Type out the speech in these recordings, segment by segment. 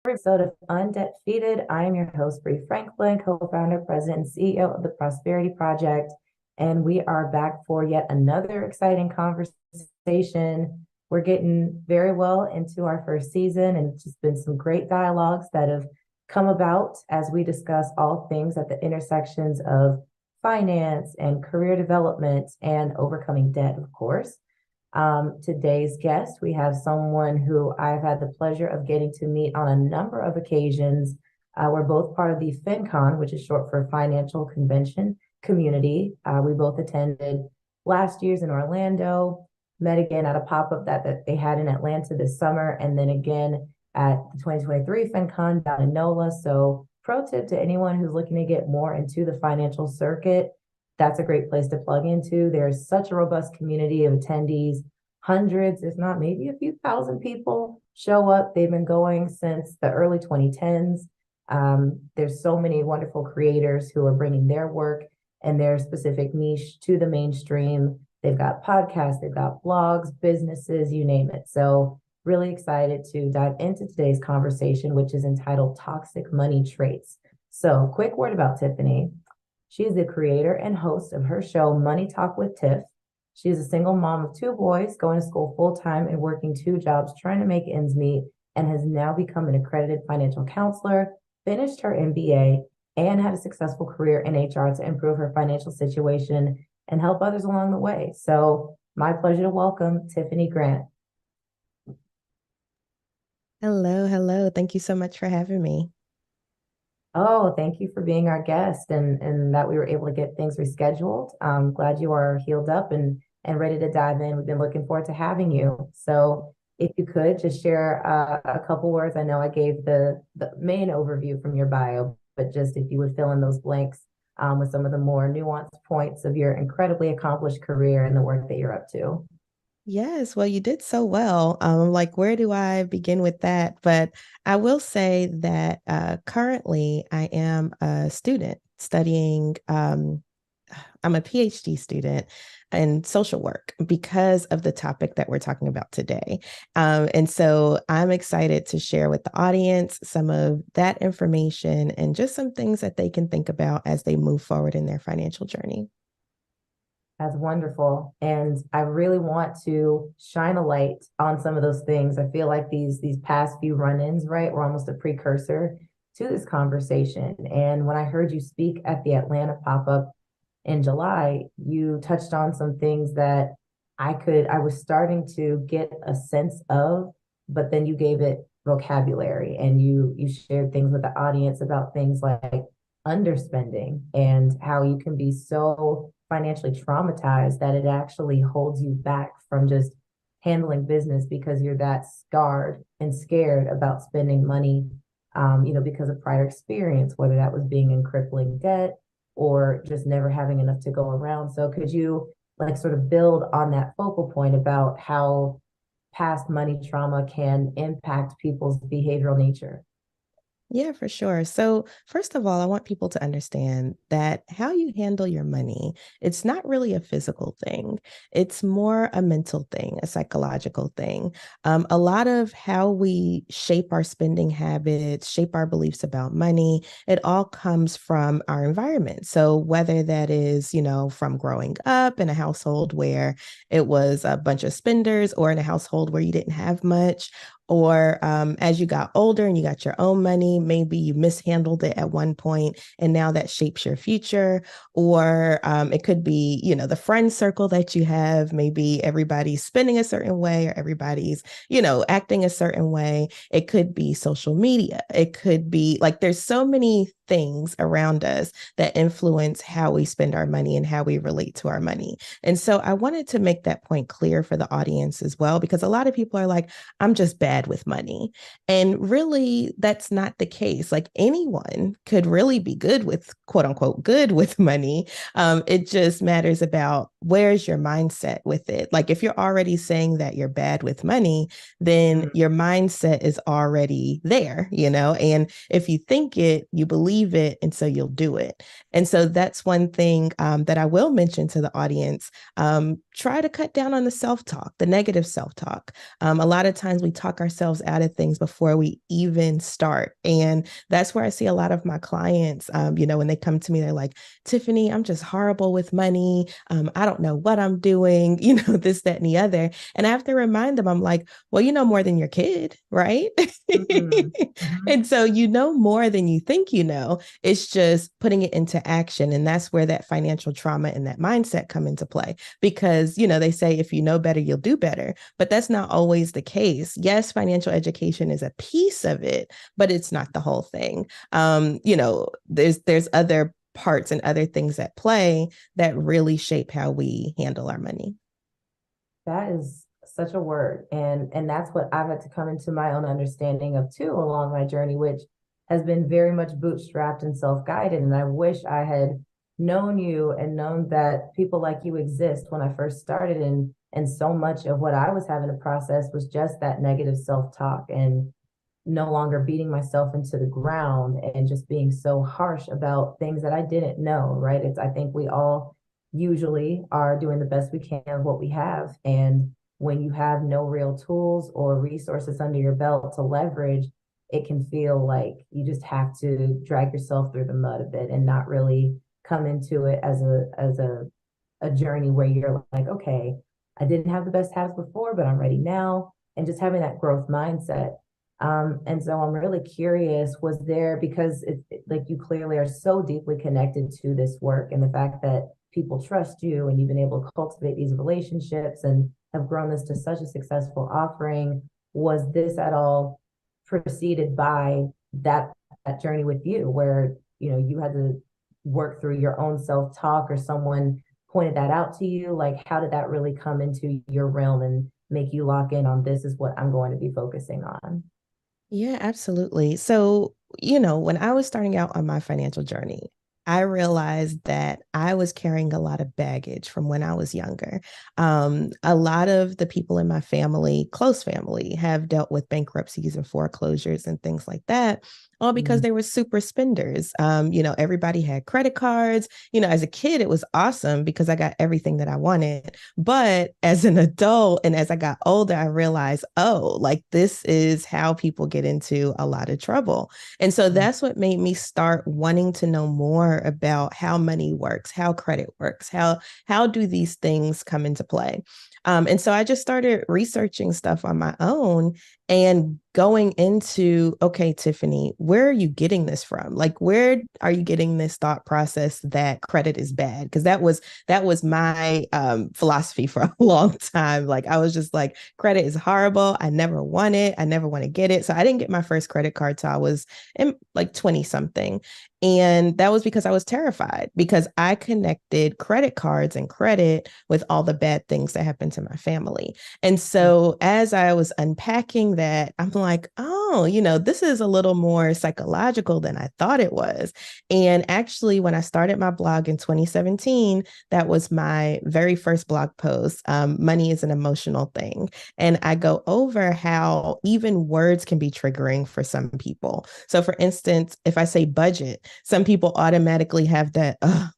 Episode of Undefeated. I am your host, Bree Franklin, co-founder, president, and CEO of the Prosperity Project. And we are back for yet another exciting conversation. We're getting very well into our first season, and it's just been some great dialogues that have come about as we discuss all things at the intersections of finance and career development and overcoming debt, of course. Today's guest, we have someone who I've had the pleasure of getting to meet on a number of occasions. We're both part of the FinCon, which is short for Financial Convention Community. We both attended last year's in Orlando, met again at a pop-up that they had in Atlanta this summer, and then again at the 2023 FinCon down in NOLA. So pro tip to anyone who's looking to get more into the financial circuit, that's a great place to plug into. There's such a robust community of attendees. Hundreds, if not maybe a few thousand people show up. They've been going since the early 2010s. There's so many wonderful creators who are bringing their work and their specific niche to the mainstream. They've got podcasts, they've got blogs, businesses, you name it. So really excited to dive into today's conversation, which is entitled Toxic Money Traits. So quick word about Tiffany. She is the creator and host of her show, Money Talk with Tiff. She is a single mom of two boys, going to school full-time and working two jobs, trying to make ends meet, and has now become an accredited financial counselor, finished her MBA, and had a successful career in HR to improve her financial situation and help others along the way. So my pleasure to welcome Tiffany Grant. Hello, hello. Thank you so much for having me. Oh, thank you for being our guest and that we were able to get things rescheduled. I'm glad you are healed up and ready to dive in. We've been looking forward to having you. So if you could just share a couple words. I know I gave the main overview from your bio, but just if you would fill in those blanks with some of the more nuanced points of your incredibly accomplished career and the work that you're up to. Yes, well, you did so well. Like, where do I begin with that? But I will say that currently I am a student studying. I'm a PhD student in social work because of the topic that we're talking about today. And so I'm excited to share with the audience some of that information and just some things that they can think about as they move forward in their financial journey. That's wonderful. And I really want to shine a light on some of those things. I feel like these past few run-ins, right, were almost a precursor to this conversation. And when I heard you speak at the Atlanta pop-up in July, you touched on some things that I was starting to get a sense of, but then you gave it vocabulary and you shared things with the audience about things like underspending and how you can be so financially traumatized that it actually holds you back from just handling business because you're that scarred and scared about spending money, because of prior experience, whether that was being in crippling debt or just never having enough to go around. So could you like sort of build on that focal point about how past money trauma can impact people's behavioral nature? Yeah, for sure. So, first of all, I want people to understand that how you handle your money, it's not really a physical thing. It's more a mental thing, a psychological thing. A lot of how we shape our spending habits, shape our beliefs about money, it all comes from our environment. So, whether that is, from growing up in a household where it was a bunch of spenders or in a household where you didn't have much, or as you got older and you got your own money, maybe you mishandled it at one point and now that shapes your future. Or it could be, the friend circle that you have. Maybe everybody's spending a certain way or everybody's, acting a certain way. It could be social media. It could be like there's so many things around us that influence how we spend our money and how we relate to our money. And so I wanted to make that point clear for the audience as well, because a lot of people are like, I'm just bad with money. And really, that's not the case. Like anyone could really be good with, quote unquote, good with money. It just matters about where's your mindset with it. Like if you're already saying that you're bad with money, then your mindset is already there, and if you think it, you believe it, and so you'll do it. And so that's one thing that I will mention to the audience. try to cut down on the self-talk, the negative self-talk. A lot of times we talk ourselves out of things before we even start. And that's where I see a lot of my clients, when they come to me, they're like, Tiffany, I'm just horrible with money. I don't know what I'm doing, this, that, and the other. And I have to remind them, I'm like, well, you know more than your kid, right? Mhm. Mhm. And so you know more than you think you know. It's just putting it into action. And that's where that financial trauma and that mindset come into play. Because, they say if you know better, you'll do better. But that's not always the case. Yes, financial education is a piece of it, but it's not the whole thing. There's other parts and other things at play that really shape how we handle our money. That is such a word. And that's what I've had to come into my own understanding of too along my journey, which has been very much bootstrapped and self-guided. And I wish I had known you and known that people like you exist when I first started. And so much of what I was having to process was just that negative self-talk and no longer beating myself into the ground and just being so harsh about things that I didn't know, right? I think we all usually are doing the best we can of what we have. And when you have no real tools or resources under your belt to leverage, it can feel like you just have to drag yourself through the mud a bit and not really come into it as a journey where you're like, okay, I didn't have the best habits before, but I'm ready now. And just having that growth mindset. And so I'm really curious, was there, because like you clearly are so deeply connected to this work and the fact that people trust you and you've been able to cultivate these relationships and have grown this to such a successful offering, was this at all preceded by that journey with you where, you had to work through your own self-talk or someone pointed that out to you? Like, how did that really come into your realm and make you lock in on this is what I'm going to be focusing on? Yeah, absolutely. So, when I was starting out on my financial journey, I realized that I was carrying a lot of baggage from when I was younger. A lot of the people in my family, close family, have dealt with bankruptcies and foreclosures and things like that, all because Mm. they were super spenders. Everybody had credit cards. As a kid, it was awesome because I got everything that I wanted. But as an adult and as I got older, I realized, oh, like this is how people get into a lot of trouble. And so Mm. that's what made me start wanting to know more about how money works, how credit works, how do these things come into play. And so I just started researching stuff on my own and going into, okay, Tiffany, where are you getting this from? Like, where are you getting this thought process that credit is bad? Because that was my philosophy for a long time. Like, I was just like, credit is horrible. I never want it. I never want to get it. So I didn't get my first credit card till I was in like 20 something. And that was because I was terrified because I connected credit cards and credit with all the bad things that happened to my family. And so as I was unpacking that, I'm like, oh, this is a little more psychological than I thought it was. And actually, when I started my blog in 2017, that was my very first blog post. Money is an emotional thing. And I go over how even words can be triggering for some people. So, for instance, if I say budget, some people automatically have that,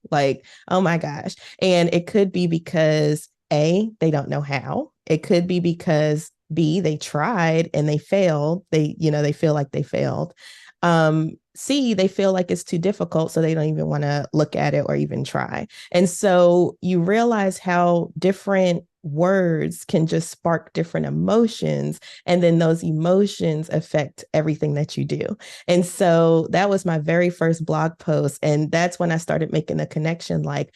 like, oh my gosh. And it could be because A, they don't know how. It could be because B, they tried and they failed. They feel like they failed. C, they feel like it's too difficult, so they don't even want to look at it or even try. And so you realize how different words can just spark different emotions. And then those emotions affect everything that you do. And so that was my very first blog post. And that's when I started making the connection like,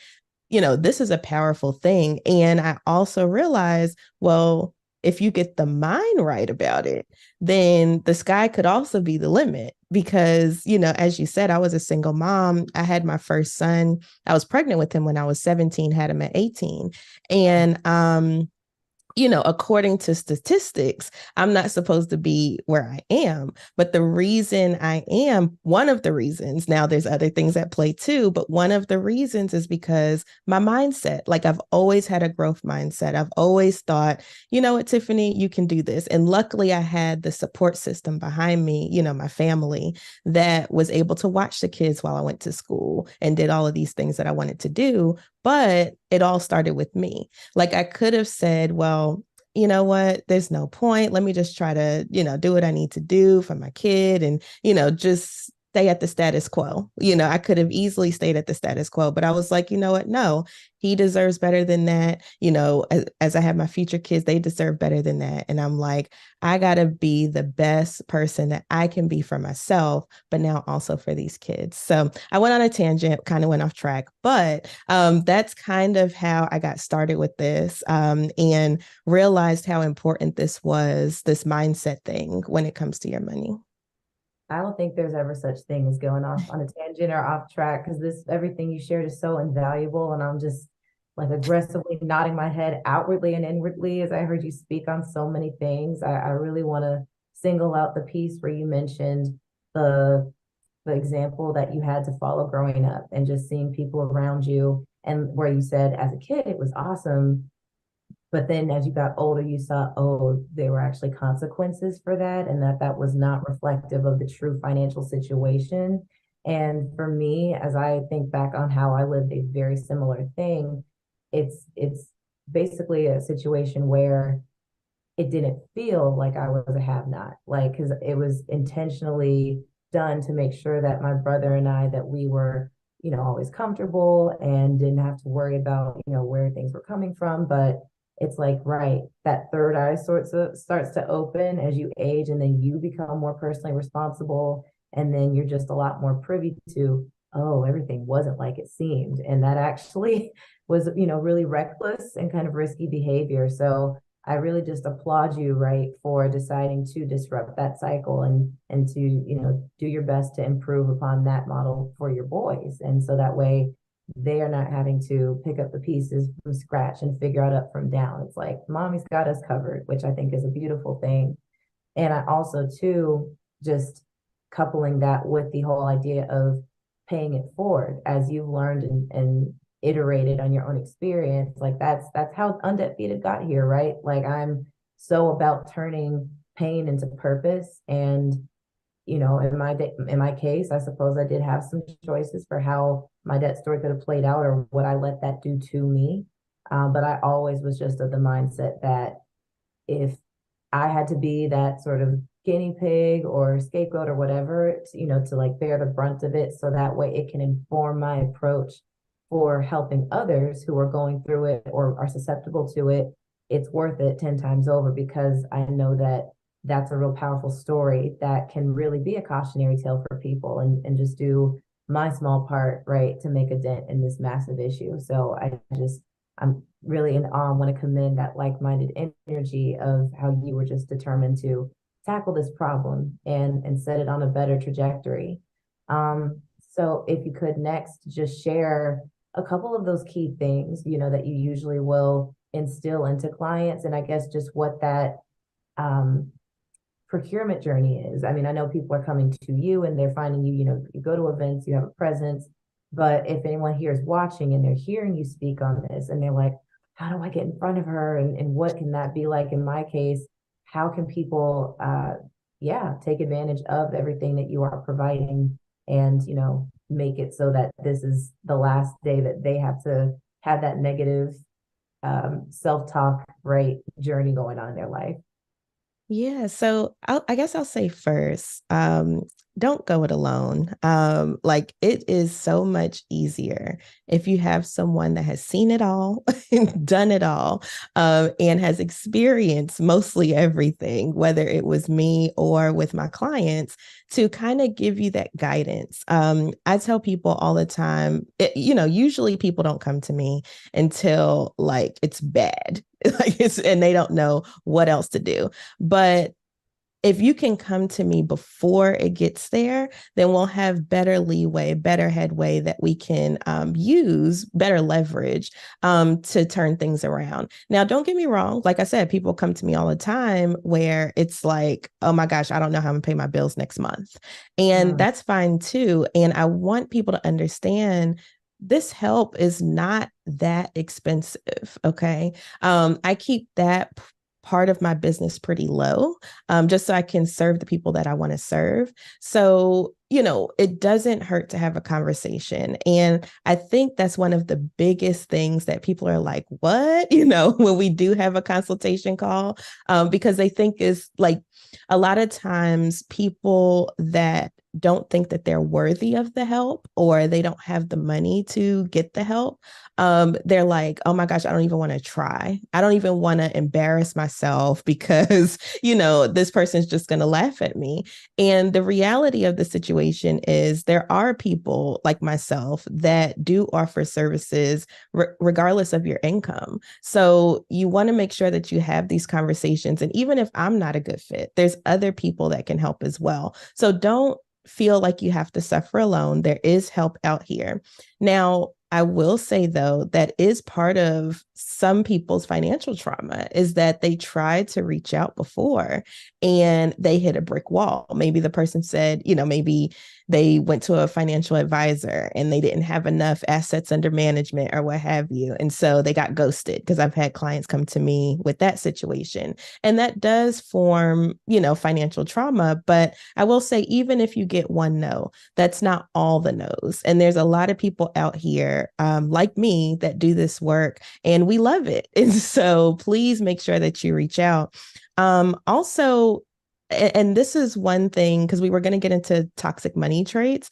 this is a powerful thing. And I also realized, well, if you get the mind right about it, then the sky could also be the limit. Because, as you said, I was a single mom. I had my first son. I was pregnant with him when I was 17, had him at 18. And according to statistics, I'm not supposed to be where I am. But the reason I am, one of the reasons, now there's other things at play too, but one of the reasons is because my mindset, like I've always had a growth mindset. I've always thought, you know what, Tiffany, you can do this. And luckily I had the support system behind me, my family that was able to watch the kids while I went to school and did all of these things that I wanted to do. But it all started with me. Like I could have said, well, you know what, there's no point. Let me just try to, do what I need to do for my kid and, just stay at the status quo. I could have easily stayed at the status quo, but I was like, you know what? No, he deserves better than that. As I have my future kids, they deserve better than that. And I'm like, I got to be the best person that I can be for myself, but now also for these kids. So I went on a tangent, kind of went off track, but that's kind of how I got started with this and realized how important this was, this mindset thing when it comes to your money. I don't think there's ever such thing as going off on a tangent or off track because this everything you shared is so invaluable, and I'm just like aggressively nodding my head outwardly and inwardly as I heard you speak on so many things. I really want to single out the piece where you mentioned the the example that you had to follow growing up and just seeing people around you, and where you said as a kid it was awesome, but then as you got older you saw, oh, there were actually consequences for that, and that was not reflective of the true financial situation. And for me, as I think back on how I lived a very similar thing, it's basically a situation where it didn't feel like I was a have not, like, because it was intentionally done to make sure that my brother and I, that we were, always comfortable and didn't have to worry about, where things were coming from. But it's like, right, that third eye sorts of starts to open as you age, and then you become more personally responsible. And then you're just a lot more privy to, oh, everything wasn't like it seemed. And that actually was, really reckless and kind of risky behavior. So I really just applaud you, right, for deciding to disrupt that cycle and to, do your best to improve upon that model for your boys. And so that way they are not having to pick up the pieces from scratch and figure out up from down. It's like mommy's got us covered, which I think is a beautiful thing. And I also too, just coupling that with the whole idea of paying it forward as you've learned and iterated on your own experience. Like that's how undefeated got here, right? Like I'm so about turning pain into purpose. And in my case, I suppose I did have some choices for how my debt story could have played out or what I let that do to me. But I always was just of the mindset that if I had to be that sort of guinea pig or scapegoat or whatever, to like bear the brunt of it, so that way it can inform my approach for helping others who are going through it or are susceptible to it. It's worth it 10 times over, because I know that that's a real powerful story that can really be a cautionary tale for people, and just do my small part, right, to make a dent in this massive issue. So I'm really in awe and want to commend that like-minded energy of how you were just determined to tackle this problem and set it on a better trajectory. So if you could next just share a couple of those key things, that you usually will instill into clients, and I guess just what that um, procurement journey is. I mean, I know people are coming to you and they're finding you, you go to events, you have a presence, but if anyone here is watching and they're hearing you speak on this and they're like, how do I get in front of her? And what can that be like in my case? How can people, yeah, take advantage of everything that you are providing and, make it so that this is the last day that they have to have that negative self-talk, right, journey going on in their life? Yeah, so I guess I'll say first, don't go it alone. Like it is so much easier if you have someone that has seen it all, done it all, and has experienced mostly everything, whether it was me or with my clients, to kind of give you that guidance. I tell people all the time, usually people don't come to me until like it's bad, like and they don't know what else to do. But if you can come to me before it gets there, then we'll have better leeway, better headway that we can use, better leverage to turn things around. Now, don't get me wrong. Like I said, people come to me all the time where it's like, oh my gosh, I don't know how I'm gonna pay my bills next month. And Mm. that's fine too. And I want people to understand this help is not that expensive. Okay. I keep that part of my business pretty low, just so I can serve the people that I want to serve. So, it doesn't hurt to have a conversation. And I think that's one of the biggest things that people are like, what, when we do have a consultation call, because they think is like a lot of times people that don't think that they're worthy of the help or they don't have the money to get the help, they're like, oh my gosh, I don't even want to try. I don't even want to embarrass myself because, this person's just going to laugh at me. And the reality of the situation is there are people like myself that do offer services regardless of your income. So you want to make sure that you have these conversations. And even if I'm not a good fit, there's other people that can help as well. So don't feel like you have to suffer alone. There is help out here. Now, I will say, though, that is part of some people's financial trauma is that they tried to reach out before and they hit a brick wall. Maybe the person said, maybe they went to a financial advisor and they didn't have enough assets under management or what have you. And so they got ghosted because I've had clients come to me with that situation. And that does form, financial trauma. But I will say, even if you get one no, that's not all the no's. And there's a lot of people out here like me that do this work and we love it. And so please make sure that you reach out. Also, and this is one thing, because we were going to get into toxic money traits.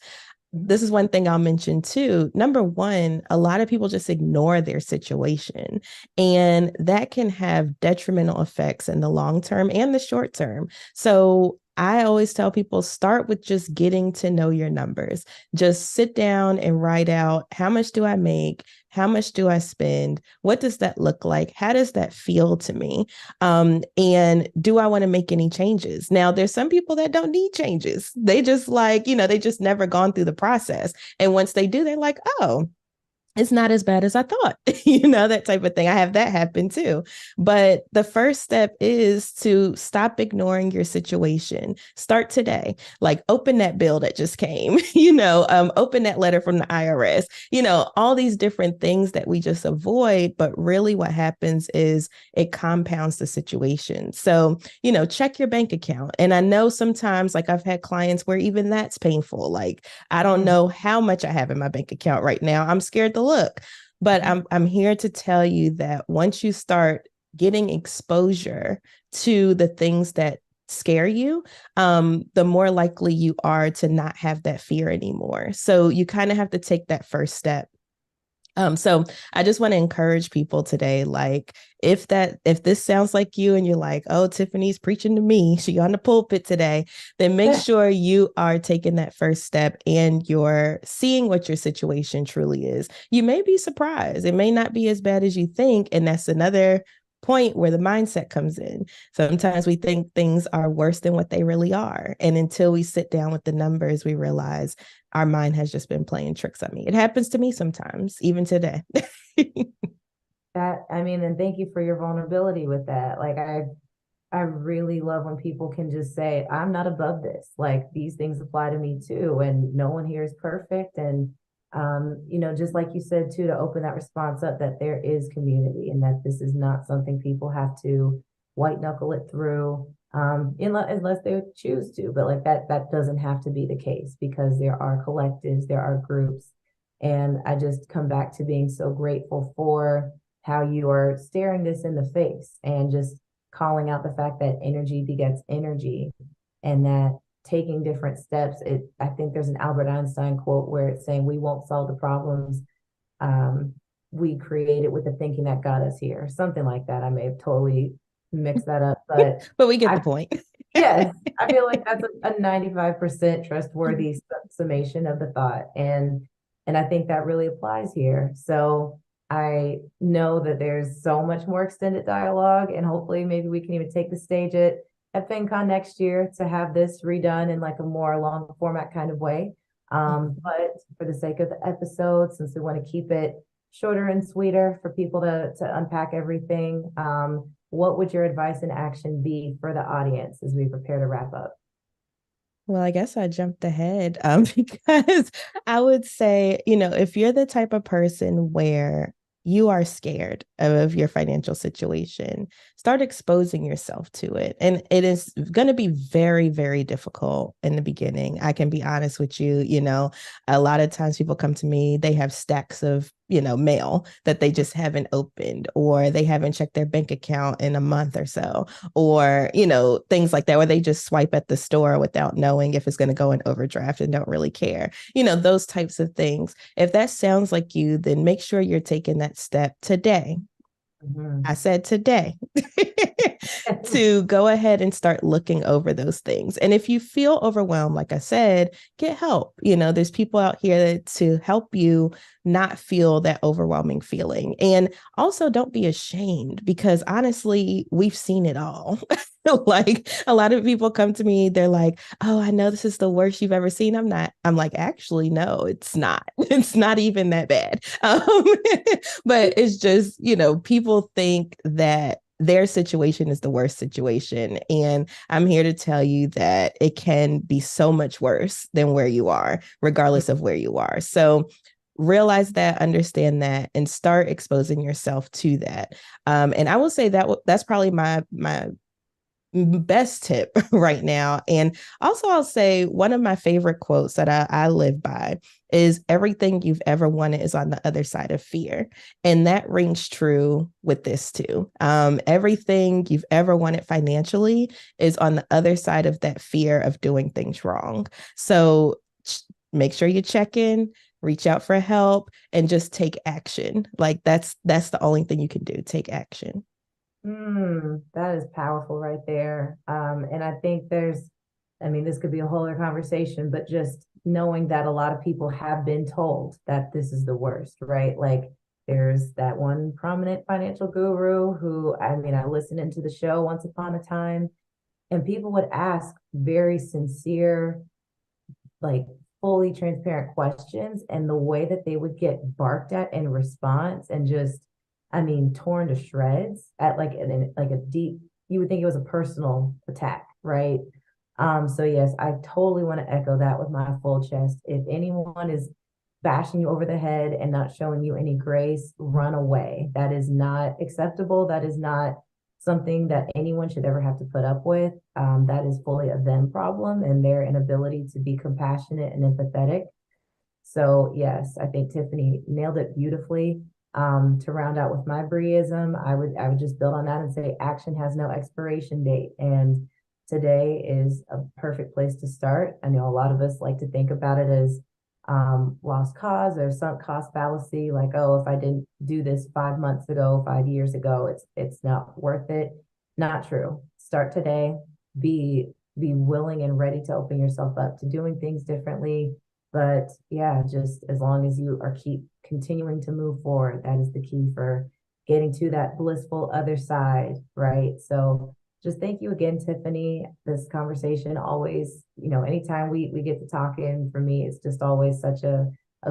This is one thing I'll mention too. Number one, a lot of people just ignore their situation, and that can have detrimental effects in the long term and the short term. So I always tell people start with just getting to know your numbers. Just sit down and write out how much do I make? How much do I spend? What does that look like? How does that feel to me? And do I want to make any changes? Now, there's some people that don't need changes. They just they just never gone through the process. And once they do, they're like, oh, it's not as bad as I thought, that type of thing. I have that happen too. But the first step is to stop ignoring your situation. Start today. Like open that bill that just came, open that letter from the IRS, all these different things that we just avoid. But really what happens is it compounds the situation. So, check your bank account. And I know sometimes like I've had clients where even that's painful. Like, I don't know how much I have in my bank account right now. I'm scared to look. But I'm here to tell you that once you start getting exposure to the things that scare you, the more likely you are to not have that fear anymore. So you kind of have to take that first step. So I just want to encourage people today, like if this sounds like you and you're like, oh, Tiffany's preaching to me, she on the pulpit today, then make sure you are taking that first step and you're seeing what your situation truly is. You may be surprised. It may not be as bad as you think. And that's another point where the mindset comes in. Sometimes we think things are worse than what they really are. And until we sit down with the numbers, we realize our mind has just been playing tricks on me. It happens to me sometimes, even today. And thank you for your vulnerability with that. Like I really love when people can just say, I'm not above this. Like these things apply to me too. And no one here is perfect. And just like you said too, to open that response up that there is community and that this is not something people have to white knuckle it through, unless they choose to. But like that doesn't have to be the case because there are collectives, there are groups. And I just come back to being so grateful for how you are staring this in the face and just calling out the fact that energy begets energy and that taking different steps. I think there's an Albert Einstein quote where it's saying we won't solve the problems we created with the thinking that got us here. Something like that. I may have totally mixed that up, but but we get the point. yes, I feel like that's a 95% trustworthy summation of the thought. And I think that really applies here. So I know that there's so much more extended dialogue, and hopefully maybe we can even take the stage at at FinCon next year to have this redone in like a more long format kind of way. But for the sake of the episode, since we want to keep it shorter and sweeter for people to unpack everything, what would your advice and action be for the audience as we prepare to wrap up? Well, I guess I jumped ahead because I would say, if you're the type of person where you are scared of your financial situation, start exposing yourself to it. And it is going to be very, very difficult in the beginning. I can be honest with you. A lot of times people come to me, they have stacks of mail that they just haven't opened, or they haven't checked their bank account in a month or so, or things like that, where they just swipe at the store without knowing if it's going to go in overdraft and don't really care, those types of things. If that sounds like you, then make sure you're taking that step today. Mhm. I said today. To go ahead and start looking over those things. And if you feel overwhelmed, like I said, get help. There's people out here to help you not feel that overwhelming feeling. And also don't be ashamed, because honestly, we've seen it all. Like, a lot of people come to me, they're like, oh, I know this is the worst you've ever seen. I'm like, actually, no, it's not. It's not even that bad. But it's just, people think that their situation is the worst situation. And I'm here to tell you that it can be so much worse than where you are, regardless of where you are. So realize that, understand that, and start exposing yourself to that. And I will say that that's probably my best tip right now. And also, I'll say one of my favorite quotes that I live by is, everything you've ever wanted is on the other side of fear. And that rings true with this too. Everything you've ever wanted financially is on the other side of that fear of doing things wrong. So make sure you check in, reach out for help, and just take action. Like, that's the only thing you can do. Take action. That is powerful right there. And I think I mean, this could be a whole other conversation, but just knowing that a lot of people have been told that this is the worst, right? Like, there's that one prominent financial guru who, I mean, I listened into the show once upon a time, and people would ask very sincere, like fully transparent questions, and the way that they would get barked at in response and just, I mean, torn to shreds at like a deep, you would think it was a personal attack, right? So yes, I totally want to echo that with my full chest. If anyone is bashing you over the head and not showing you any grace, run away. That is not acceptable. That is not something that anyone should ever have to put up with. That is fully a them problem and their inability to be compassionate and empathetic. So yes, I think Tiffany nailed it beautifully. To round out with my Breeism, I would just build on that and say action has no expiration date. And today is a perfect place to start. I know a lot of us like to think about it as lost cause or sunk cost fallacy, like, oh, if I didn't do this 5 months ago, 5 years ago, it's not worth it. Not true. Start today. Be willing and ready to open yourself up to doing things differently. But yeah, just as long as you are keep continuing to move forward, that is the key for getting to that blissful other side, right? So just thank you again, Tiffany. This conversation always, anytime we get to talking, for me, it's just always such a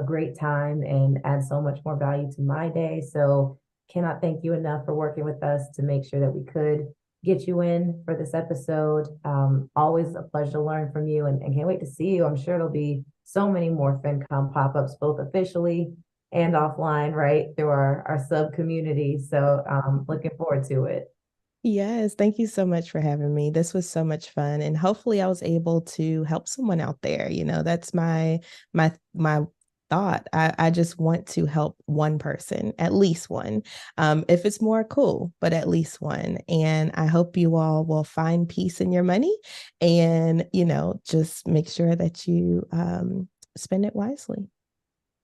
great time and adds so much more value to my day. So cannot thank you enough for working with us to make sure that we could get you in for this episode. Always a pleasure to learn from you, and can't wait to see you. I'm sure there'll be so many more FinCom pop-ups, both officially and offline, right, through our sub community. So looking forward to it. Yes, thank you so much for having me. This was so much fun, and hopefully I was able to help someone out there. That's my thought. I just want to help one person, at least one. If it's more, cool, but at least one. And I hope you all will find peace in your money, and just make sure that you spend it wisely.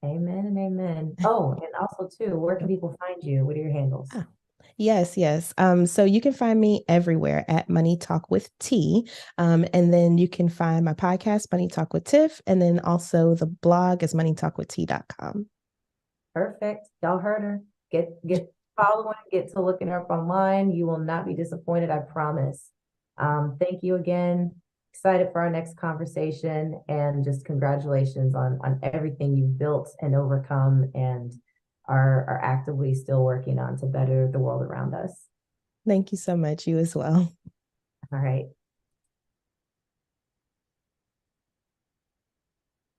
Amen and amen. Oh, and also too, where can people find you? What are your handles? Ah, yes, yes. So you can find me everywhere at Money Talk with T. And then you can find my podcast, Money Talk with Tiff. And then also the blog is moneytalkwitht.com. Perfect. Y'all heard her. Get following, get to looking her up online. You will not be disappointed, I promise. Thank you again. Excited for our next conversation and just congratulations on everything you've built and overcome and are actively still working on to better the world around us. Thank you so much. You as well. All right.